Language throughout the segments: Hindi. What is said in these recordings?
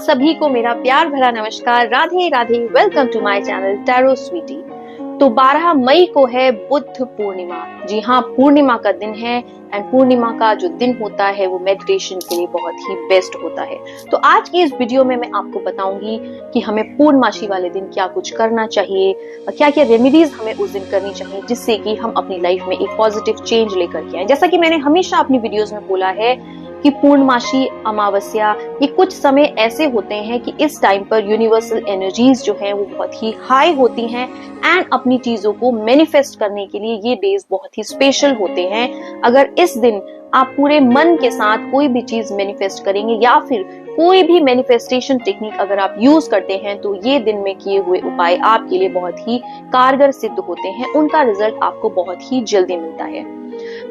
सभी को मेरा प्यार भरा नमस्कार। Radhe Radhe. Welcome to my channel tarot sweety. तो 12 मई को है बुद्ध पूर्णिमा। जी हाँ, पूर्णिमा का दिन है एंड पूर्णिमा का जो दिन होता है वो मेडिटेशन के लिए बहुत ही बेस्ट होता है। तो आज की इस वीडियो में मैं आपको बताऊंगी कि हमें पूर्णमासी वाले दिन क्या कुछ करना चाहिए, क्या क्या रेमेडीज हमें उस दिन करनी चाहिए जिससे कि हम अपनी लाइफ में एक पॉजिटिव चेंज लेकर के आए। जैसा कि मैंने हमेशा अपनी वीडियोस में बोला है कि पूर्णमासी, अमावस्या, ये कुछ समय ऐसे होते हैं कि इस टाइम पर यूनिवर्सल एनर्जीज जो हैं वो बहुत ही हाई होती हैं एंड अपनी चीजों को मैनिफेस्ट करने के लिए ये डेज बहुत ही स्पेशल होते हैं। अगर इस दिन आप पूरे मन के साथ कोई भी चीज मैनिफेस्ट करेंगे या फिर कोई भी मैनिफेस्टेशन टेक्निक अगर आप यूज करते हैं तो ये दिन में किए हुए उपाय आपके लिए बहुत ही कारगर सिद्ध होते हैं। उनका रिजल्ट आपको बहुत ही जल्दी मिलता है।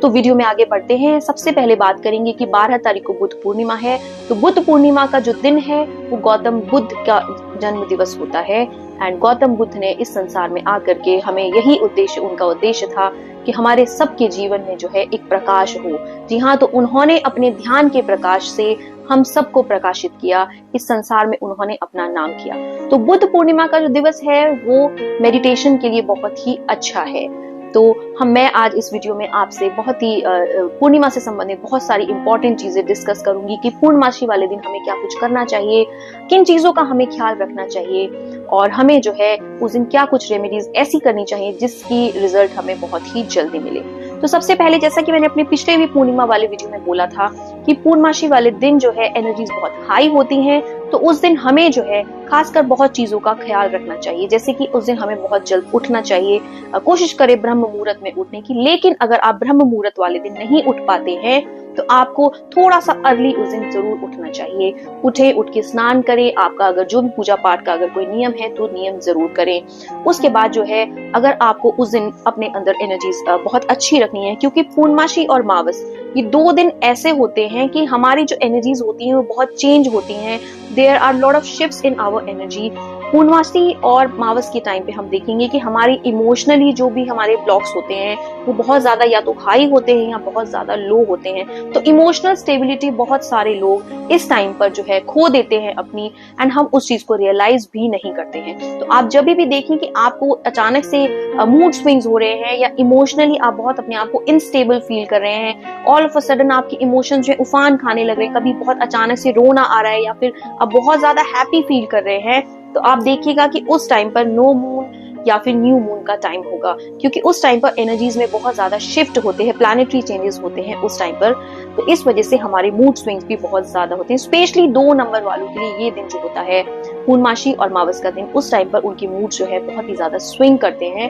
तो वीडियो में आगे बढ़ते हैं। सबसे पहले बात करेंगे कि 12 तारीख को बुद्ध पूर्णिमा है। तो बुद्ध पूर्णिमा का जो दिन है वो गौतम बुद्ध का जन्म दिवस होता है एंड गौतम बुद्ध ने इस संसार में आकर के हमें यही उनका उद्देश्य था कि हमारे सबके जीवन में जो है एक प्रकाश हो। जी हाँ, तो उन्होंने अपने ध्यान के प्रकाश से हम सबको प्रकाशित किया। इस संसार में उन्होंने अपना नाम किया। तो बुद्ध पूर्णिमा का जो दिवस है वो मेडिटेशन के लिए बहुत ही अच्छा है। तो मैं आज इस वीडियो में आपसे बहुत ही पूर्णिमा से संबंधित बहुत सारी इंपॉर्टेंट चीजें डिस्कस करूंगी कि पूर्णमासी वाले दिन हमें क्या कुछ करना चाहिए, किन चीजों का हमें ख्याल रखना चाहिए और हमें जो है उस दिन क्या कुछ रेमेडीज ऐसी करनी चाहिए जिसकी रिजल्ट हमें बहुत ही जल्दी मिले। तो सबसे पहले, जैसा कि मैंने अपने पिछले भी पूर्णिमा वाले वीडियो में बोला था कि पूर्णमासी वाले दिन जो है एनर्जीज बहुत हाई होती हैं, तो उस दिन हमें जो है खासकर बहुत चीजों का ख्याल रखना चाहिए। जैसे कि उस दिन हमें बहुत जल्द उठना चाहिए, कोशिश करें ब्रह्म मुहूर्त में उठने की। लेकिन अगर आप ब्रह्म मुहूर्त वाले दिन नहीं उठ पाते हैं तो आपको थोड़ा सा अर्ली उस दिन जरूर उठना चाहिए। उठ के स्नान करें। आपका अगर जो भी पूजा पाठ का अगर कोई नियम है तो नियम जरूर करें। उसके बाद जो है अगर आपको उस दिन अपने अंदर एनर्जीज बहुत अच्छी रखनी है, क्योंकि पूर्णमासी और मावस ये 2 दिन ऐसे होते हैं कि हमारी जो एनर्जीज होती हैं वो बहुत चेंज होती हैं। There are lot of shifts in our energy. पूर्णमासी और मावस के टाइम पे हम देखेंगे कि हमारी इमोशनली जो भी हमारे ब्लॉक्स होते हैं वो बहुत ज्यादा या तो हाई होते हैं या बहुत ज्यादा लो होते हैं। तो इमोशनल स्टेबिलिटी बहुत सारे लोग इस टाइम पर जो है खो देते हैं अपनी, एंड हम उस चीज को रियलाइज भी नहीं करते हैं। तो आप जब भी देखें कि आपको अचानक से मूड स्विंग्स हो रहे हैं या इमोशनली आप बहुत अपने आप को इनस्टेबल फील कर रहे हैं, ऑल ऑफ अ सडन आपके इमोशंस जो है उफान खाने लग रहे हैं, कभी बहुत अचानक से रोना आ रहा है या फिर आप बहुत ज्यादा हैप्पी फील कर रहे हैं, तो आप देखिएगा कि उस टाइम पर नो मून या फिर न्यू मून का टाइम होगा, क्योंकि उस टाइम पर एनर्जीज में बहुत ज्यादा शिफ्ट होते हैं, प्लैनेटरी चेंजेस होते हैं उस टाइम पर। तो इस वजह से हमारे मूड स्विंग्स भी बहुत ज्यादा होते हैं। स्पेशली 2 नंबर वालों के लिए ये दिन जो होता है पूर्णमासी और मावस का दिन, उस टाइम पर उनकी मूड जो है बहुत ही ज्यादा स्विंग करते हैं,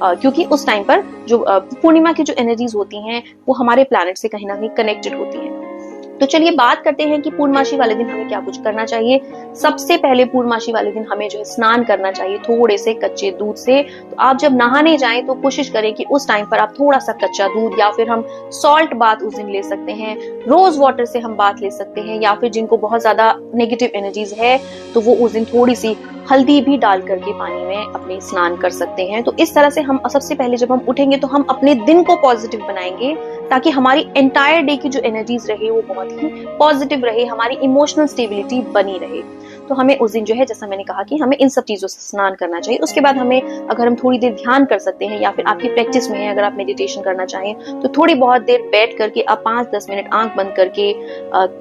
क्योंकि उस टाइम पर जो पूर्णिमा की जो एनर्जीज होती हैं वो हमारे प्लैनेट से कहीं ना कहीं कनेक्टेड होती हैं। तो चलिए बात करते हैं कि पूर्णमासी वाले दिन हमें क्या कुछ करना चाहिए। सबसे पहले पूर्णमासी वाले दिन हमें जो है स्नान करना चाहिए थोड़े से कच्चे दूध से। तो आप जब नहाने जाएं तो कोशिश करें कि उस टाइम पर आप थोड़ा सा कच्चा दूध या फिर हम सॉल्ट बाथ उस दिन ले सकते हैं, रोज वाटर से हम बाथ ले सकते हैं, या फिर जिनको बहुत ज्यादा नेगेटिव एनर्जीज है तो वो उस दिन थोड़ी सी हल्दी भी डाल करके पानी में अपने स्नान कर सकते हैं। तो इस तरह से हम सबसे पहले जब हम उठेंगे तो हम अपने दिन को पॉजिटिव बनाएंगे ताकि हमारी एंटायर डे की जो एनर्जीज रहे वो बहुत ही पॉजिटिव रहे, हमारी इमोशनल स्टेबिलिटी बनी रहे। तो हमें उस दिन जो है, जैसा मैंने कहा कि हमें इन सब चीजों से स्नान करना चाहिए। उसके बाद हमें अगर हम थोड़ी देर ध्यान कर सकते हैं या फिर आपकी प्रैक्टिस में है, अगर आप मेडिटेशन करना चाहें तो थोड़ी बहुत देर बैठ करके आप 5-10 मिनट आंख बंद करके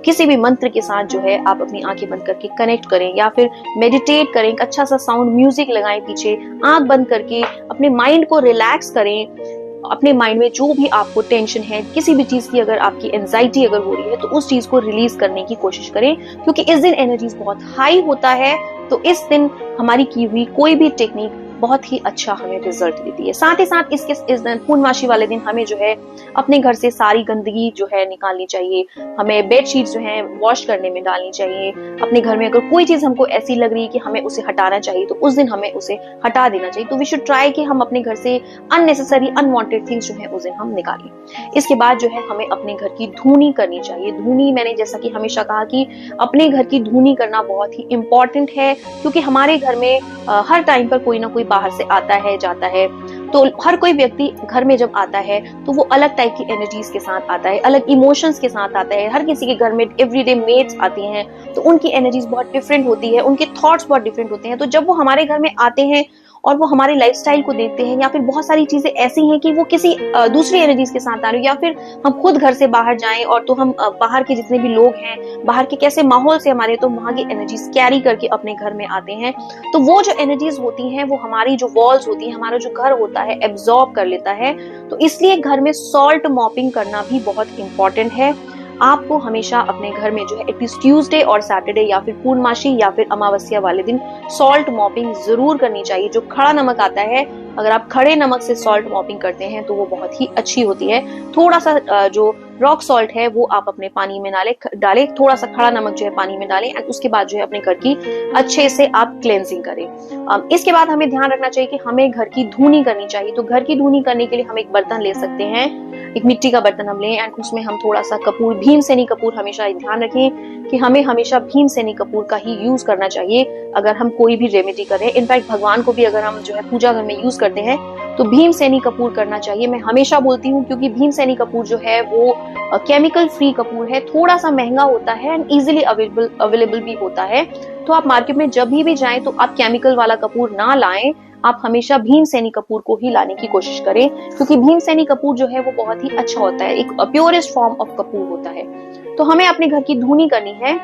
किसी भी मंत्र के साथ जो है आप अपनी आंखें बंद करके कनेक्ट करें या फिर मेडिटेट करें। एक अच्छा सा साउंड म्यूजिक लगाएं पीछे, आंख बंद करके अपने माइंड को रिलैक्स करें। अपने माइंड में जो भी आपको टेंशन है, किसी भी चीज की अगर आपकी एंजाइटी अगर हो रही है तो उस चीज को रिलीज करने की कोशिश करें, क्योंकि इस दिन एनर्जीज बहुत हाई होता है। तो इस दिन हमारी की हुई कोई भी टेक्निक बहुत ही अच्छा हमें रिजल्ट देती है। साथ ही साथ इस दिन पूर्णमासी वाले दिन हमें जो है अपने घर से सारी गंदगी जो है निकालनी चाहिए। हमें बेडशीट जो है वॉश करने में डालनी चाहिए। अपने घर में अगर कोई चीज हमको ऐसी लग रही है कि हमें उसे हटाना चाहिए तो उस दिन हमें उसे हटा देना चाहिए। तो वी शुड ट्राई कि हम अपने घर से अननेसेसरी अनवांटेड थिंग्स जो है उस दिन हम निकालें। इसके बाद जो है हमें अपने घर की धूनी करनी चाहिए। धूनी, मैंने जैसा कि हमेशा कहा कि अपने घर की धूनी करना बहुत ही इंपॉर्टेंट है, क्योंकि हमारे घर में हर टाइम पर कोई ना कोई बाहर से आता है जाता है। तो हर कोई व्यक्ति घर में जब आता है तो वो अलग टाइप की एनर्जीज के साथ आता है, अलग इमोशंस के साथ आता है। हर किसी के घर में एवरीडे मेट्स आती हैं तो उनकी एनर्जीज बहुत डिफरेंट होती है, उनके थॉट्स बहुत डिफरेंट होते हैं। तो जब वो हमारे घर में आते हैं और वो हमारे लाइफस्टाइल को देखते हैं, या फिर बहुत सारी चीजें ऐसी हैं कि वो किसी दूसरी एनर्जीज के साथ आ रही है, या फिर हम खुद घर से बाहर जाएं और तो हम बाहर के जितने भी लोग हैं, बाहर के कैसे माहौल से हमारे, तो वहां की एनर्जीज कैरी करके अपने घर में आते हैं। तो वो जो एनर्जीज होती हैं वो हमारी जो वॉल्स होती है, हमारा जो घर होता है, एब्जॉर्ब कर लेता है। तो इसलिए घर में सॉल्ट मॉपिंग करना भी बहुत इंपॉर्टेंट है। आपको हमेशा अपने घर में जो है एटलीस्ट ट्यूसडे और सैटरडे या फिर पूर्णमासी या फिर अमावस्या वाले दिन सॉल्ट मॉपिंग जरूर करनी चाहिए। जो खड़ा नमक आता है, अगर आप खड़े नमक से सॉल्ट मॉपिंग करते हैं तो वो बहुत ही अच्छी होती है। थोड़ा सा जो रॉक सॉल्ट है वो आप अपने पानी में डालें, थोड़ा सा खड़ा नमक जो है पानी में डालें, एंड उसके बाद जो है अपने घर की अच्छे से आप क्लेंजिंग करें। इसके बाद हमें ध्यान रखना चाहिए कि हमें घर की धूनी करनी चाहिए। तो घर की धूनी करने के लिए हम एक बर्तन ले सकते हैं, एक मिट्टी का बर्तन हम लें, एंड उसमें हम थोड़ा सा कपूर, भीमसेनी कपूर, हमेशा ध्यान रखें कि हमें हमेशा भीमसेनी कपूर का ही यूज करना चाहिए अगर हम कोई भी रेमेडी करें। इनफैक्ट भगवान को भी अगर हम जो है पूजा घर में यूज करते हैं तो भीमसेनी कपूर करना चाहिए। मैं हमेशा बोलती हूँ क्योंकि भीमसेनी कपूर जो है वो केमिकल फ्री कपूर है, थोड़ा सा महंगा होता है एंड इजीली अवेलेबल भी होता है। तो आप मार्केट में जब भी जाएं तो आप केमिकल वाला कपूर ना लाएं, आप हमेशा भीमसेनी कपूर को ही लाने की कोशिश करें, क्योंकि भीमसेनी कपूर जो है वो बहुत ही अच्छा होता है, एक प्योरेस्ट फॉर्म ऑफ कपूर होता है। तो हमें अपने घर की धूनी करनी है।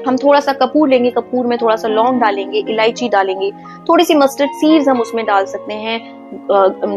हम थोड़ा सा कपूर लेंगे, कपूर में थोड़ा सा लौंग डालेंगे, इलायची डालेंगे, थोड़ी सी मस्टर्ड सीड्स हम उसमें डाल सकते हैं।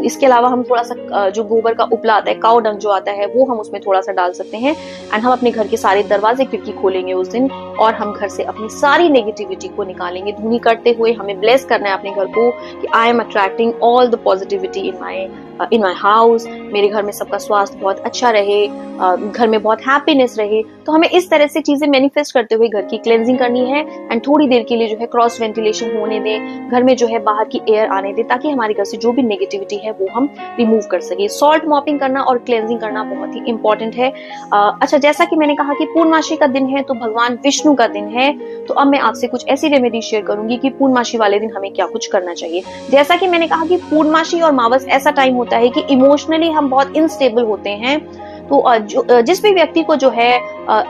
इसके अलावा हम थोड़ा सा जो गोबर का उपला आता है, काउ डंग जो आता है, वो हम उसमें थोड़ा सा डाल सकते हैं। एंड हम अपने घर के सारे दरवाजे खिड़की खोलेंगे उस दिन, और हम घर से अपनी सारी नेगेटिविटी को निकालेंगे। धूनी करते हुए हमें ब्लेस करना है अपने घर को कि I am attracting all the positivity in my house. मेरे घर में सबका स्वास्थ्य बहुत अच्छा रहे, घर में बहुत हैप्पीनेस रहे। तो हमें इस तरह से चीजें मैनिफेस्ट करते हुए घर की क्लेंजिंग करनी है। एंड थोड़ी देर के लिए जो है क्रॉस वेंटिलेशन होने दें, घर में जो है बाहर की एयर आने दें, ताकि हमारे घर से जो भी नेगेटिविटी है वो हम रिमूव कर सके। सॉल्ट मॉपिंग करना और क्लेंजिंग करना बहुत ही इंपॉर्टेंट है। अच्छा, जैसा कि मैंने कहा कि पूर्णमासी का दिन है तो भगवान विष्णु का दिन है, तो अब मैं आपसे कुछ ऐसी रेमेडी शेयर करूंगी कि पूर्णमासी वाले दिन हमें क्या कुछ करना चाहिए। जैसा कि मैंने कहा कि पूर्णमासी और मावस ऐसा टाइम होता है कि इमोशनली हम बहुत इनस्टेबल होते हैं। तो जिस भी व्यक्ति को जो है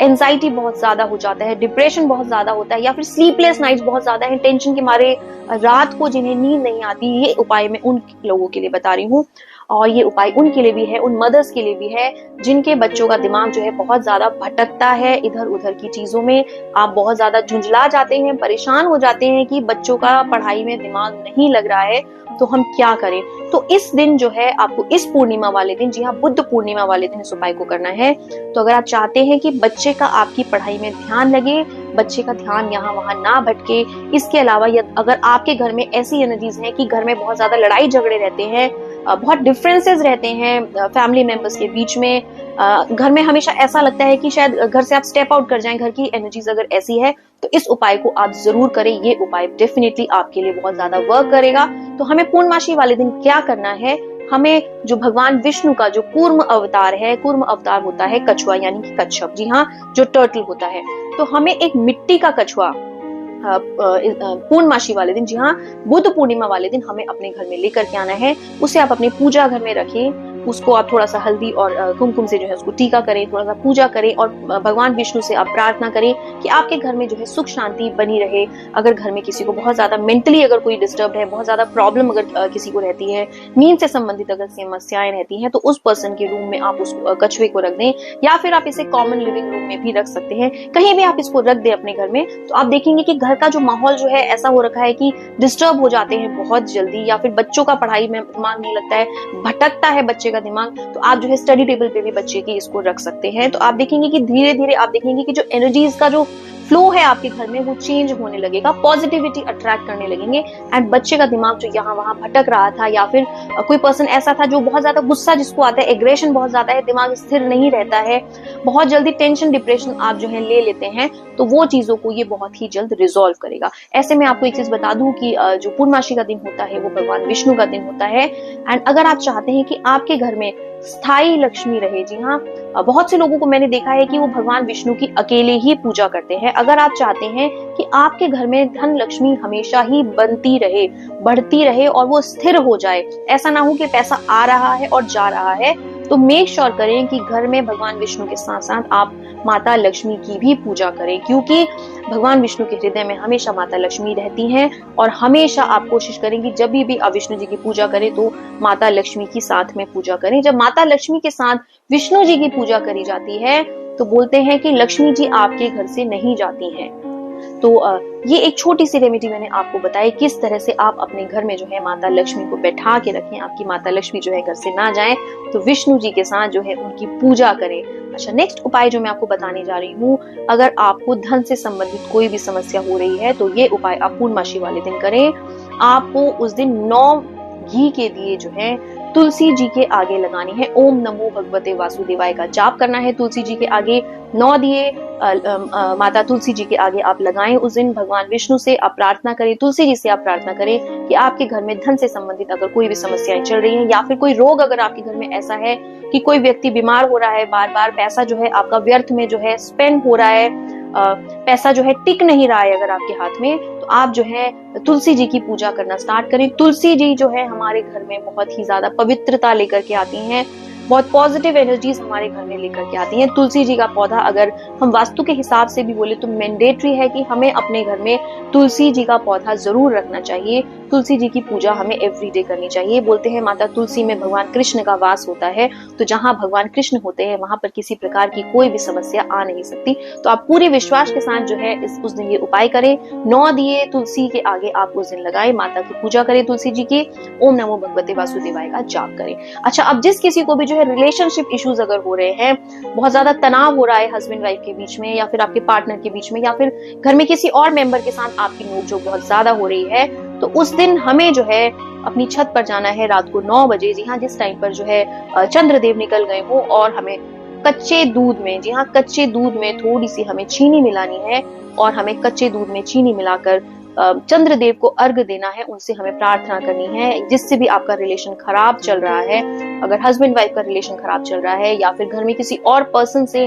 एंजाइटी बहुत ज्यादा हो जाता है, डिप्रेशन बहुत ज्यादा होता है, या फिर स्लीपलेस नाइट्स बहुत ज्यादा है, टेंशन के मारे रात को जिन्हें नींद नहीं आती, ये उपाय मैं उन लोगों के लिए बता रही हूँ। और ये उपाय उनके लिए भी है, उन मदर्स के लिए भी है जिनके बच्चों का दिमाग जो है बहुत ज्यादा भटकता है इधर उधर की चीजों में। आप बहुत ज्यादा झुंझला जाते हैं, परेशान हो जाते हैं कि बच्चों का पढ़ाई में दिमाग नहीं लग रहा है, तो हम क्या करें। तो इस दिन जो है आपको इस पूर्णिमा वाले दिन, जी हाँ, बुद्ध पूर्णिमा वाले दिन इस उपाय को करना है। तो अगर आप चाहते हैं कि बच्चे का आपकी पढ़ाई में ध्यान लगे, बच्चे का ध्यान यहाँ वहां ना भटके, इसके अलावा अगर आपके घर में ऐसी एनर्जीज हैं कि घर में बहुत ज्यादा लड़ाई झगड़े रहते हैं, बहुत डिफरेंसेस रहते हैं फैमिली मेंबर्स के बीच में, घर में हमेशा ऐसा लगता है कि शायद घर से आप स्टेप आउट कर जाएं, घर की एनर्जीज अगर ऐसी है तो इस उपाय को आप जरूर करें। ये उपाय डेफिनेटली आपके लिए बहुत ज्यादा वर्क करेगा। तो हमें पूर्णमासी वाले दिन क्या करना है, हमें जो भगवान विष्णु का जो कूर्म अवतार है, कूर्म अवतार होता है कछुआ यानी कि कच्छप, जी हाँ, जो टर्टल होता है, तो हमें एक मिट्टी का कछुआ पूर्णमासी वाले दिन, जी हाँ, बुद्ध पूर्णिमा वाले दिन हमें अपने घर में लेकर के आना है। उसे आप अपने पूजा घर में रखें, उसको आप थोड़ा सा हल्दी और कुमकुम से जो है उसको टीका करें, थोड़ा सा पूजा करें और भगवान विष्णु से आप प्रार्थना करें कि आपके घर में जो है सुख शांति बनी रहे। अगर घर में किसी को बहुत ज्यादा मेंटली अगर कोई डिस्टर्ब है, बहुत ज्यादा प्रॉब्लम अगर किसी को रहती है, नींद से संबंधित अगर समस्याएं रहती हैं, तो उस पर्सन के रूम में आप उस कछुए को रख दें, या फिर आप इसे कॉमन लिविंग रूम में भी रख सकते हैं। कहीं भी आप इसको रख दें अपने घर में, तो आप देखेंगे कि घर का जो माहौल जो है ऐसा हो रखा है कि डिस्टर्ब हो जाते हैं बहुत जल्दी, या फिर बच्चों का पढ़ाई में दिमाग नहीं लगता है, भटकता है बच्चे का दिमाग, तो आप जो है स्टडी टेबल पे भी बच्चे की इसको रख सकते हैं। तो आप देखेंगे कि धीरे धीरे आप देखेंगे कि जो एनर्जीज का जो फ्लो है आपके घर में वो चेंज होने लगेगा, पॉजिटिविटी अट्रैक्ट करने लगेंगे, एंड बच्चे का दिमाग जो यहाँ वहां भटक रहा था, या फिर कोई पर्सन ऐसा था जो बहुत ज्यादा गुस्सा जिसको आता है, एग्रेशन बहुत ज्यादा है, दिमाग स्थिर नहीं रहता है, बहुत जल्दी टेंशन डिप्रेशन आप जो है ले लेते हैं, तो वो चीजों को ये बहुत ही जल्द रिजॉल्व करेगा। ऐसे में आपको एक चीज बता दूं कि जो पूर्णमासी का दिन होता है वो भगवान विष्णु का दिन होता है। एंड अगर आप चाहते हैं कि आपके घर में स्थायी लक्ष्मी रहे, जी हाँ, बहुत से लोगों को मैंने देखा है कि वो भगवान विष्णु की अकेले ही पूजा करते हैं। अगर आप चाहते हैं कि आपके घर में धन लक्ष्मी हमेशा ही बनती रहे, बढ़ती रहे और वो स्थिर हो जाए, ऐसा ना हो कि पैसा आ रहा है और जा रहा है, तो मेक श्योर करें कि घर में भगवान विष्णु के साथ साथ आप माता लक्ष्मी की भी पूजा करें, क्योंकि भगवान विष्णु के हृदय में हमेशा माता लक्ष्मी रहती हैं। और हमेशा आप कोशिश करें कि जब भी आप विष्णु जी की पूजा करें तो माता लक्ष्मी की साथ में पूजा करें। जब माता लक्ष्मी के साथ विष्णु जी की पूजा करी जाती है तो बोलते हैं कि लक्ष्मी जी आपके घर से नहीं जाती हैं। तो ये एक छोटी सी रेमेडी मैंने आपको बताई किस तरह से आप अपने घर में जो है माता लक्ष्मी को बैठा के रखें, आपकी माता लक्ष्मी जो है घर से ना जाए, तो विष्णु जी के साथ जो है उनकी पूजा करें। अच्छा, नेक्स्ट उपाय जो मैं आपको बताने जा रही हूँ, अगर आपको धन से संबंधित कोई भी समस्या हो रही है तो ये उपाय आप पूर्णमासी वाले दिन करें। आपको उस दिन 9 घी के दिए जो है तुलसी जी के आगे लगानी है। ओम नमो भगवते वासुदेवाय का जाप करना है तुलसी जी के आगे। 9 दिए माता तुलसी जी के आगे आप लगाएं। उस दिन भगवान विष्णु से आप प्रार्थना करें, तुलसी जी से आप प्रार्थना करें कि आपके घर में धन से संबंधित अगर कोई भी समस्याएं चल रही हैं या फिर कोई रोग अगर आपके घर में ऐसा है कि कोई व्यक्ति बीमार हो रहा है, बार बार पैसा जो है आपका व्यर्थ में जो है स्पेंड हो रहा है, पैसा जो है टिक नहीं रहा है अगर आपके हाथ में, तो आप जो है तुलसी जी की पूजा करना स्टार्ट करें। तुलसी जी जो है हमारे घर में बहुत ही ज्यादा पवित्रता लेकर के आती हैं, बहुत पॉजिटिव एनर्जीज हमारे घर में लेकर के आती हैं। तुलसी जी का पौधा अगर हम वास्तु के हिसाब से भी बोले तो मैंडेटरी है कि हमें अपने घर में तुलसी जी का पौधा जरूर रखना चाहिए। तुलसी जी की पूजा हमें एवरीडे करनी चाहिए। बोलते हैं माता तुलसी में भगवान कृष्ण का वास होता है, तो जहां भगवान कृष्ण होते हैं वहां पर किसी प्रकार की कोई भी समस्या आ नहीं सकती। तो आप पूरे विश्वास के साथ जो है उस दिन ये उपाय करें। 9 दिए तुलसी के आगे आप उस दिन लगाएं, माता की पूजा करें तुलसी जी की, ओम नमो भगवते वासुदेवाय का जाप करें। अच्छा, अब जिस किसी को भी जो है रिलेशनशिप इश्यूज अगर हो रहे हैं, बहुत ज्यादा तनाव हो रहा है हस्बैंड वाइफ के बीच में या फिर आपके पार्टनर के बीच में या फिर घर में किसी और मेंबर के साथ आपकी नोकझोंक बहुत ज्यादा हो रही है, तो उस दिन हमें जो है अपनी छत पर जाना है रात को 9 बजे, जी हाँ, जिस टाइम पर जो है चंद्रदेव निकल गए हो, और हमें कच्चे दूध में, जी हाँ, कच्चे दूध में थोड़ी सी हमें चीनी मिलानी है और हमें कच्चे दूध में चीनी मिलाकर चंद्रदेव को अर्घ देना है। उनसे हमें प्रार्थना करनी है जिससे भी आपका रिलेशन खराब चल रहा है, अगर हस्बैंड वाइफ का रिलेशन खराब चल रहा है या फिर घर में किसी और पर्सन से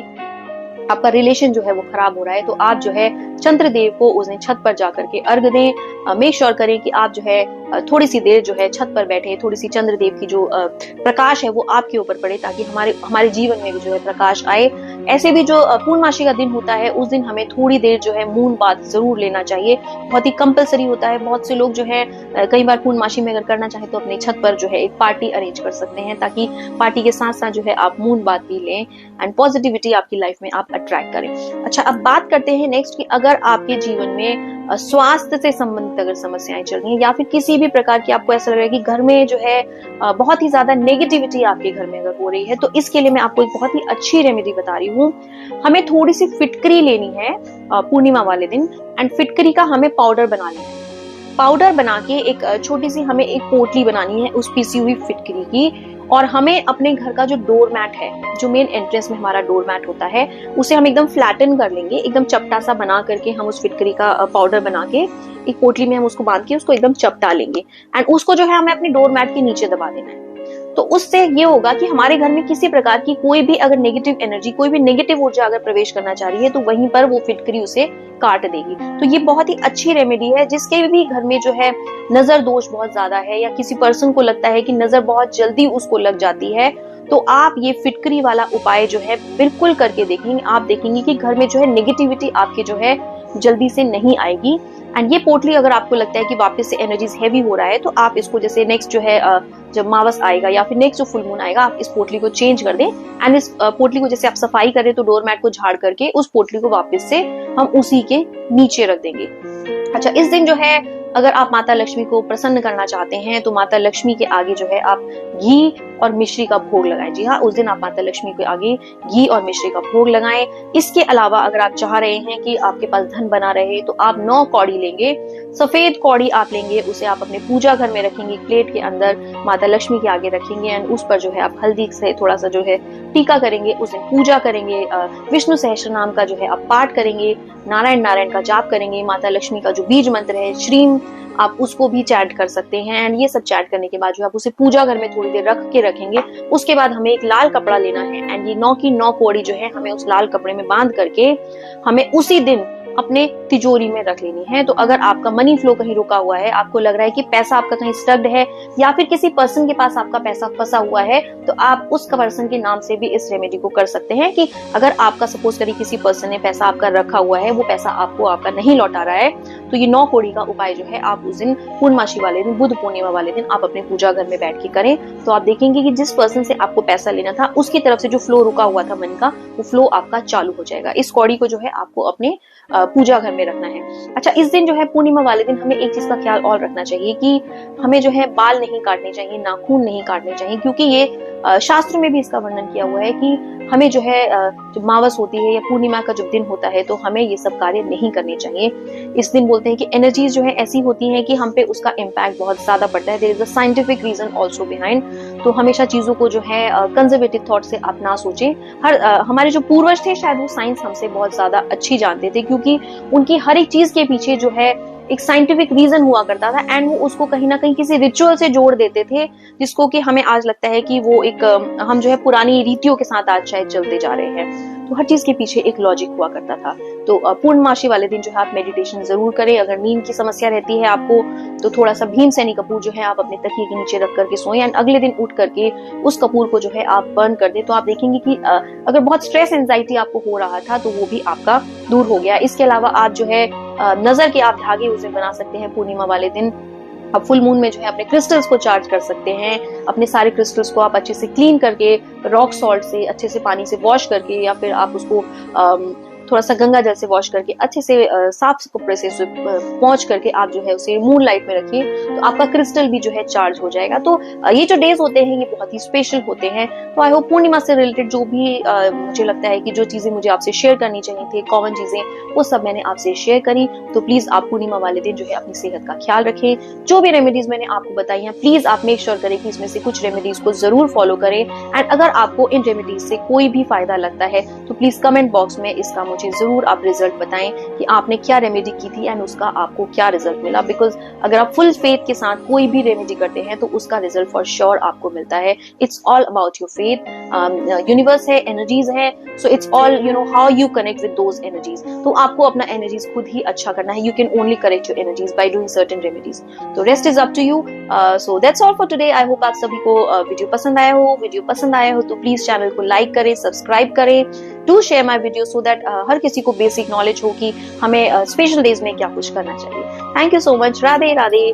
आपका रिलेशन जो है वो खराब हो रहा है, तो आप जो है चंद्रदेव को उस दिन छत पर जाकर के अर्घ दें। मेक श्योर करें कि आप जो है थोड़ी सी देर जो है छत पर बैठे, थोड़ी सी चंद्रदेव की जो प्रकाश है वो आपके ऊपर पड़े ताकि हमारे जीवन में भी जो है प्रकाश आए। ऐसे भी जो पूर्णमासी का दिन होता है उस दिन हमें थोड़ी देर जो है मून बाथ जरूर लेना चाहिए, बहुत ही कंपलसरी होता है। बहुत से लोग जो है कई बार पूर्णमासी में अगर करना चाहे तो अपनी छत पर जो है एक पार्टी अरेंज कर सकते हैं ताकि पार्टी के साथ साथ जो है आप मून बाथ भी लें एंड पॉजिटिविटी आपकी लाइफ में आप अट्रैक्ट करें। अच्छा, अब बात करते हैं नेक्स्ट कि अगर आपके जीवन में स्वास्थ्य से संबंधित अगर समस्याएं चल रही हैं या फिर किसी भी प्रकार की आपको ऐसा लग रहा है कि घर में जो है बहुत ही ज्यादा नेगेटिविटी आपके घर में अगर हो रही है, तो इसके लिए मैं आपको एक बहुत ही अच्छी रेमेडी बता रही हूँ। हमें थोड़ी सी फिटकरी लेनी है पूर्णिमा वाले दिन, एंड फिटकरी का हमें पाउडर बना लेना है। पाउडर बना के एक छोटी सी हमें एक पोटली बनानी है उस पीसी हुई फिटकरी की, और हमें अपने घर का जो डोर मैट है, जो मेन एंट्रेंस में हमारा डोर मैट होता है, उसे हम एकदम फ्लैटन कर लेंगे, एकदम चपटा सा बना करके हम उस फिटकरी का पाउडर बना के एक पोटली में हम उसको बांध के उसको एकदम चपटा लेंगे एंड उसको जो है हमें अपने डोर मैट के नीचे दबा देना है। तो उससे ये होगा कि हमारे घर में किसी प्रकार की कोई भी अगर नेगेटिव एनर्जी, कोई भी नेगेटिव ऊर्जा अगर प्रवेश करना चाह रही है तो वहीं पर वो फिटकरी उसे काट देगी। तो ये बहुत ही अच्छी रेमेडी है। जिसके भी घर में जो है नजर दोष बहुत ज्यादा है या किसी पर्सन को लगता है कि नजर बहुत जल्दी उसको लग जाती है, तो आप ये फिटकरी वाला उपाय जो है बिल्कुल करके देखेंगे। आप देखेंगे कि घर में जो है नेगेटिविटी आपके जो है जल्दी से नहीं आएगी। एंड ये पोटली अगर आपको लगता है कि वापस से एनर्जीज हैवी हो रहा है, तो आप इसको जैसे नेक्स्ट जो है जब मावस आएगा या फिर नेक्स्ट जो फुल मून आएगा, आप इस पोटली को चेंज कर दें एंड इस पोटली को जैसे आप सफाई करें तो डोरमैट को झाड़ करके उस पोटली को वापस से हम उसी के नीचे रख देंगे। अच्छा, इस दिन जो है अगर आप माता लक्ष्मी को प्रसन्न करना चाहते हैं तो माता लक्ष्मी के आगे जो है आप घी और मिश्री का भोग लगाएं। जी हाँ, उस दिन आप माता लक्ष्मी के आगे घी और मिश्री का भोग लगाएं। इसके अलावा अगर आप चाह रहे हैं कि आपके पास धन बना रहे तो आप 9 कौड़ी लेंगे, सफेद कौड़ी आप लेंगे, उसे आप अपने पूजा घर में रखेंगे, प्लेट के अंदर माता लक्ष्मी के आगे रखेंगे एंड उस पर जो है आप हल्दी से थोड़ा सा जो है टीका करेंगे, उस दिन पूजा करेंगे, विष्णु सहस्त्र नाम का जो है आप पाठ करेंगे, नारायण का जाप करेंगे, माता लक्ष्मी का जो बीज मंत्र है श्रीम आप उसको भी चैट कर सकते हैं एंड ये सब चैट करने के बाद जो आप उसे पूजा घर में थोड़ी देर रख के रखेंगे। उसके बाद हमें एक लाल कपड़ा लेना है एंड ये 9 की 9 कौड़ी जो है हमें उस लाल कपड़े में बांध करके हमें उसी दिन अपने तिजोरी में रख लेनी है। तो अगर आपका मनी फ्लो कहीं रुका हुआ है, आपको लग रहा है कि पैसा आपका कहीं स्टक्ड है या फिर किसी पर्सन के पास आपका पैसा फंसा हुआ है, तो आप उस पर्सन के नाम से भी इस रेमेडी को कर सकते हैं कि अगर आपका सपोज करिए किसी पर्सन ने पैसा आपका रखा हुआ है, वो पैसा आपको आपका नहीं लौटा रहा है, तो ये 9 कौड़ी का उपाय जो है आप उस दिन पूर्णमासी वाले दिन, बुध पूर्णिमा वाले दिन आप अपने पूजा घर में बैठ के करें। तो आप देखेंगे कि जिस पर्सन से आपको पैसा लेना था उसकी तरफ से जो फ्लो रुका हुआ था मनी का, वो फ्लो आपका चालू हो जाएगा। इस कौड़ी को जो है आपको अपने पूजा घर में रखना है। अच्छा, इस दिन जो है पूर्णिमा वाले दिन हमें एक चीज का ख्याल और रखना चाहिए कि हमें जो है बाल नहीं काटने चाहिए, नाखून नहीं काटने चाहिए, क्योंकि ये शास्त्र में भी इसका वर्णन किया हुआ है कि हमें जो है जब मावस होती है या पूर्णिमा का जब दिन होता है तो हमें ये सब कार्य नहीं करने चाहिए। इस दिन बोलते हैं कि एनर्जीज जो है ऐसी होती हैं कि हम पे उसका इम्पैक्ट बहुत ज्यादा पड़ता है। There is a scientific reason also behind. तो हमेशा चीजों को जो है कंजर्वेटिव थॉट से आप ना सोचें। हमारे जो पूर्वज थे शायद वो साइंस हमसे बहुत ज्यादा अच्छी जानते थे, क्योंकि उनकी हर एक चीज के पीछे जो है एक साइंटिफिक रीजन हुआ करता था एंड वो उसको कहीं ना कहीं किसी रिचुअल से जोड़ देते थे, जिसको कि हमें आज लगता है कि वो एक हम जो है पुरानी रीतियों के साथ आज शायद चलते जा रहे हैं। तो हर चीज के पीछे एक लॉजिक हुआ करता था। तो पूर्णमासी वाले दिन जो है आप मेडिटेशन जरूर करें। अगर नींद की समस्या रहती है आपको, तो थोड़ा सा भीमसेनी कपूर जो है आप अपने तकिए के नीचे रख करके सोएं एंड अगले दिन उठ करके उस कपूर को जो है आप बर्न कर दें। तो आप देखेंगे कि अगर बहुत स्ट्रेस एंजाइटी आपको हो रहा था तो वो भी आपका दूर हो गया। इसके अलावा आप जो है नजर के आप धागे उसे बना सकते हैं पूर्णिमा वाले दिन। आप फुल मून में जो है अपने क्रिस्टल्स को चार्ज कर सकते हैं। अपने सारे क्रिस्टल्स को आप अच्छे से क्लीन करके रॉक सॉल्ट से अच्छे से पानी से वॉश करके, या फिर आप उसको थोड़ा सा गंगा जल से वॉश करके अच्छे से साफ कपड़े से पहुंच करके आप जो है उसे मून लाइट में रखिए, तो आपका क्रिस्टल भी जो है चार्ज हो जाएगा। तो ये जो डेज होते हैं ये बहुत ही स्पेशल होते हैं। तो आई होप पूर्णिमा से रिलेटेड जो भी मुझे लगता है कि जो चीजें मुझे आपसे शेयर करनी चाहिए थी, कॉमन चीजें, वो सब मैंने आपसे शेयर करी। तो प्लीज आप पूर्णिमा वाले दिन जो है अपनी सेहत का ख्याल रखें। जो भी रेमेडीज मैंने आपको बताई हैं, प्लीज आप मेक श्योर करें कि इसमें से कुछ रेमेडीज को जरूर फॉलो करें। एंड अगर आपको इन रेमेडीज से कोई भी फायदा लगता है तो प्लीज कमेंट बॉक्स में इसका मुझे जरूर आप रिजल्ट बताएं कि आपने क्या रेमेडी की थी एंड उसका आपको क्या रिजल्ट मिला। बिकॉज अगर आप फुल फेथ के साथ कोई भी रेमेडी करते हैं तो उसका रिजल्ट फॉर श्योर आपको मिलता है। It's all about your faith. Universe है, एनर्जीज है, so it's all how you connect with those energies. तो आपको अपना एनर्जीज खुद ही अच्छा करना है। You can only correct your energies by doing certain remedies. तो rest is up to you. So that's all for today. I hope आप सभी को वीडियो पसंद आया हो। वीडियो पसंद आया हो तो प्लीज चैनल को लाइक करें, सब्सक्राइब करें, do share my video so that हर किसी को बेसिक नॉलेज हो कि हमें स्पेशल डेज में क्या कुछ करना चाहिए। Thank you so much. Radhe Radhe.